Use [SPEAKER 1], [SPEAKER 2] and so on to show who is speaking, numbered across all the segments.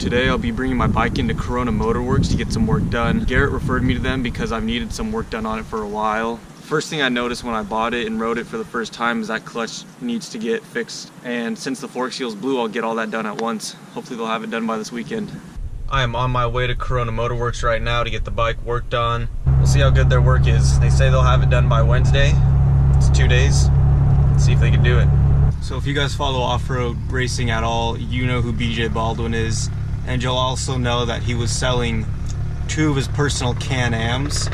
[SPEAKER 1] today I'll be bringing my bike into Corona Motor Worx to get some work done. Garrett referred me to them because I've needed some work done on it for a while. First thing I noticed when I bought it and rode it for the first time is that clutch needs to get fixed. And since the fork seal's blue, I'll get all that done at once. Hopefully they'll have it done by this weekend. I am on my way to Corona Motor Worx right now to get the bike worked on. We'll see how good their work is. They say they'll have it done by Wednesday. It's 2 days. Let's see if they can do it. So if you guys follow off-road racing at all, you know who BJ Baldwin is. And you'll also know that he was selling 2 of his personal Can-Ams.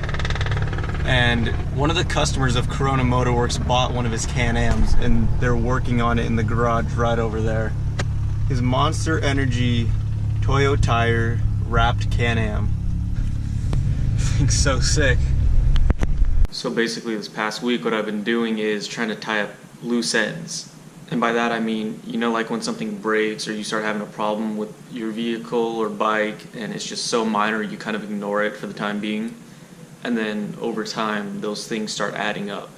[SPEAKER 1] And one of the customers of Corona Motor Worx bought one of his Can-Ams, and they're working on it in the garage right over there. His Monster Energy Toyo Tire wrapped Can-Am. Thing's so sick. So basically this past week what I've been doing is trying to tie up loose ends. And by that I mean, you know, like when something breaks or you start having a problem with your vehicle or bike and it's just so minor you kind of ignore it for the time being. And then over time those things start adding up.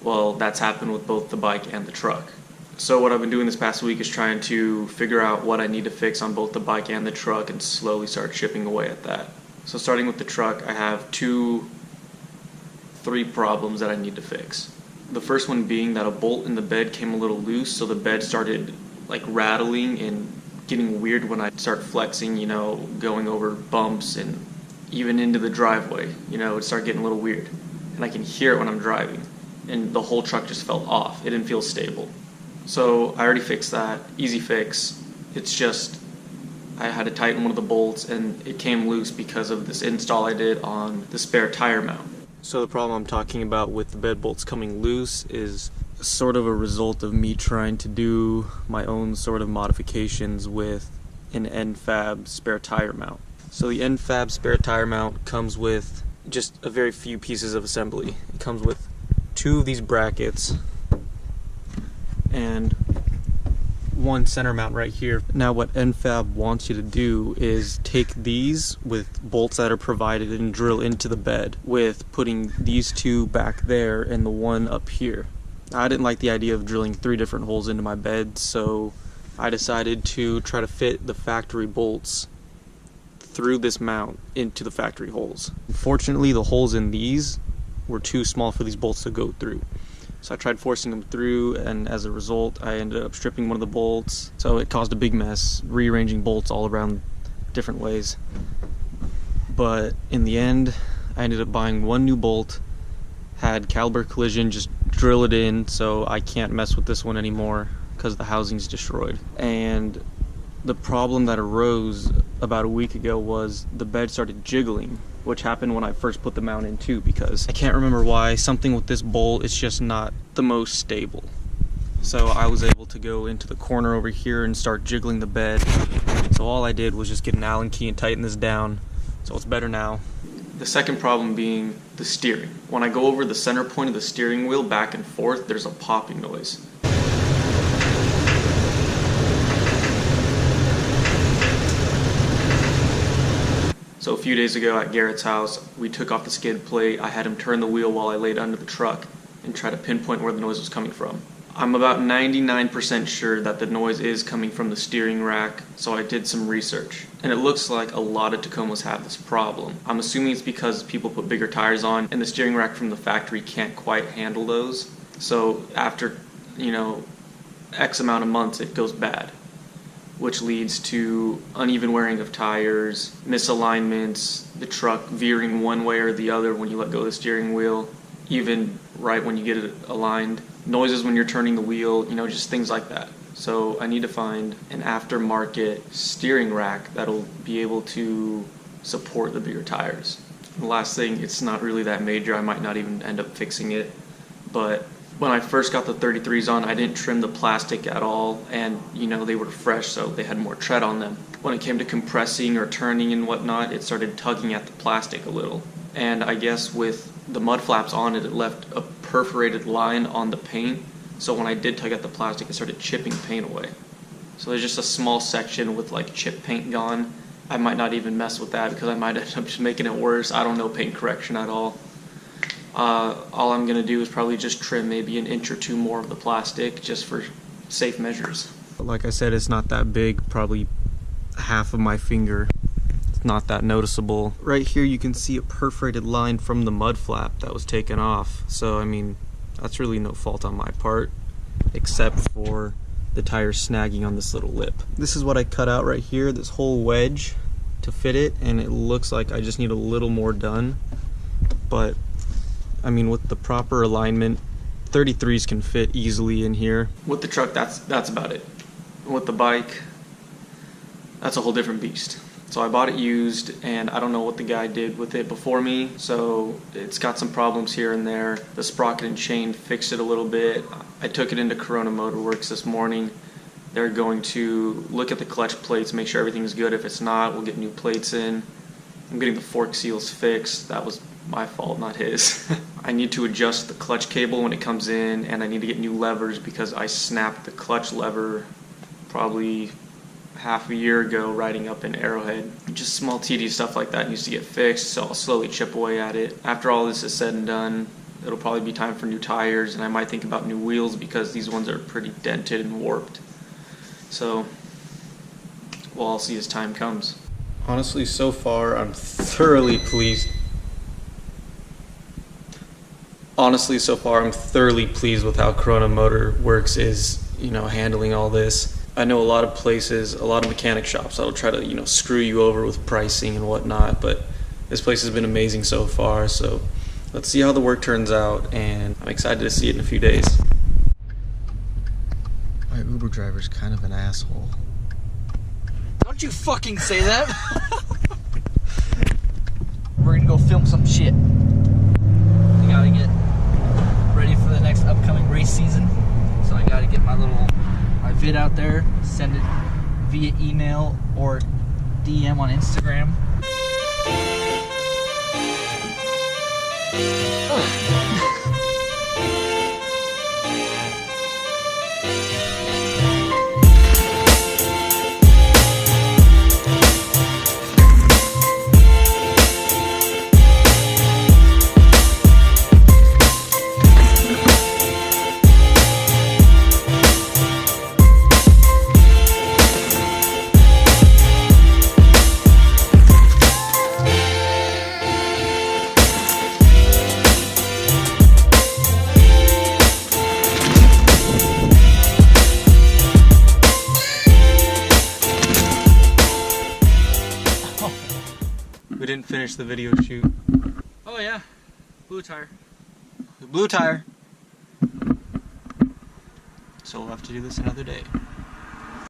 [SPEAKER 1] Well, that's happened with both the bike and the truck. So what I've been doing this past week is trying to figure out what I need to fix on both the bike and the truck and slowly start chipping away at that. So starting with the truck, I have 3 problems that I need to fix. The first one being that a bolt in the bed came a little loose, so the bed started like rattling and getting weird when I start flexing, you know, going over bumps and even into the driveway, you know, it started getting a little weird. And I can hear it when I'm driving. And the whole truck just felt off. It didn't feel stable. So I already fixed that. Easy fix. It's just I had to tighten one of the bolts and it came loose because of this install I did on the spare tire mount. So the problem I'm talking about with the bed bolts coming loose is sort of a result of me trying to do my own sort of modifications with an end fab spare tire mount. So the end fab spare tire mount comes with just a very few pieces of assembly. It comes with 2 of these brackets and 1 center mount right here. Now what NFAB wants you to do is take these with bolts that are provided and drill into the bed with putting these 2 back there and the 1 up here. I didn't like the idea of drilling 3 different holes into my bed, so I decided to try to fit the factory bolts through this mount into the factory holes. Unfortunately, the holes in these were too small for these bolts to go through. So I tried forcing them through, and as a result I ended up stripping one of the bolts, so it caused a big mess, rearranging bolts all around different ways. But in the end I ended up buying 1 new bolt, had caliber collision just drill it in so I can't mess with this one anymore because the housing's destroyed. And the problem that arose about a week ago was the bed started jiggling, which happened when I first put the mount in too, because I can't remember why, something with this bolt, it's just not the most stable. So I was able to go into the corner over here and start jiggling the bed. So all I did was just get an Allen key and tighten this down, so it's better now. The second problem being the steering. When I go over the center point of the steering wheel back and forth, there's a popping noise. So a few days ago at Garrett's house, we took off the skid plate. I had him turn the wheel while I laid under the truck and try to pinpoint where the noise was coming from. I'm about 99% sure that the noise is coming from the steering rack, so I did some research. And it looks like a lot of Tacomas have this problem. I'm assuming it's because people put bigger tires on and the steering rack from the factory can't quite handle those. So after, you know, X amount of months it goes bad, which leads to uneven wearing of tires, misalignments, the truck veering one way or the other when you let go of the steering wheel, even right when you get it aligned, noises when you're turning the wheel, you know, just things like that. So I need to find an aftermarket steering rack that'll be able to support the bigger tires. And the last thing, it's not really that major, I might not even end up fixing it, but when I first got the 33s on, I didn't trim the plastic at all, and you know, they were fresh, so they had more tread on them. When it came to compressing or turning and whatnot, it started tugging at the plastic a little. And I guess with the mud flaps on it, it left a perforated line on the paint, so when I did tug at the plastic, it started chipping paint away. So there's just a small section with like chip paint gone. I might not even mess with that because I might end up just making it worse. I don't know paint correction at all. All I'm going to do is probably just trim maybe an inch or 2 more of the plastic just for safe measures. Like I said, it's not that big, probably half of my finger. It's not that noticeable. Right here you can see a perforated line from the mud flap that was taken off. So I mean, that's really no fault on my part, except for the tire snagging on this little lip. This is what I cut out right here, this whole wedge to fit it, and it looks like I just need a little more done. But I mean, with the proper alignment, 33s can fit easily in here. With the truck, that's about it. With the bike, that's a whole different beast. So I bought it used, and I don't know what the guy did with it before me, so it's got some problems here and there. The sprocket and chain fixed it a little bit. I took it into Corona Motor Worx this morning. They're going to look at the clutch plates, make sure everything's good. If it's not, we'll get new plates in. I'm getting the fork seals fixed. That was my fault, not his. I need to adjust the clutch cable when it comes in, and I need to get new levers because I snapped the clutch lever probably half a year ago riding up in Arrowhead. Just small tedious stuff like that needs to get fixed, so I'll slowly chip away at it. After all this is said and done, it'll probably be time for new tires, and I might think about new wheels because these ones are pretty dented and warped. So we'll all see as time comes. Honestly, so far I'm thoroughly pleased. Honestly, so far I'm thoroughly pleased with how Corona Motor Worx is, handling all this. I know a lot of places, a lot of mechanic shops that'll try to, screw you over with pricing and whatnot, but this place has been amazing so far, so let's see how the work turns out, and I'm excited to see it in a few days. My Uber driver's kind of an asshole.
[SPEAKER 2] Don't you fucking say that! We're gonna go film some shit. We gotta get ready for the next upcoming race season, so I gotta get my vid out there, send it via email or DM on Instagram.
[SPEAKER 1] We didn't finish the video shoot.
[SPEAKER 2] Oh yeah, blue tire.
[SPEAKER 1] The blue tire. So we'll have to do this another day.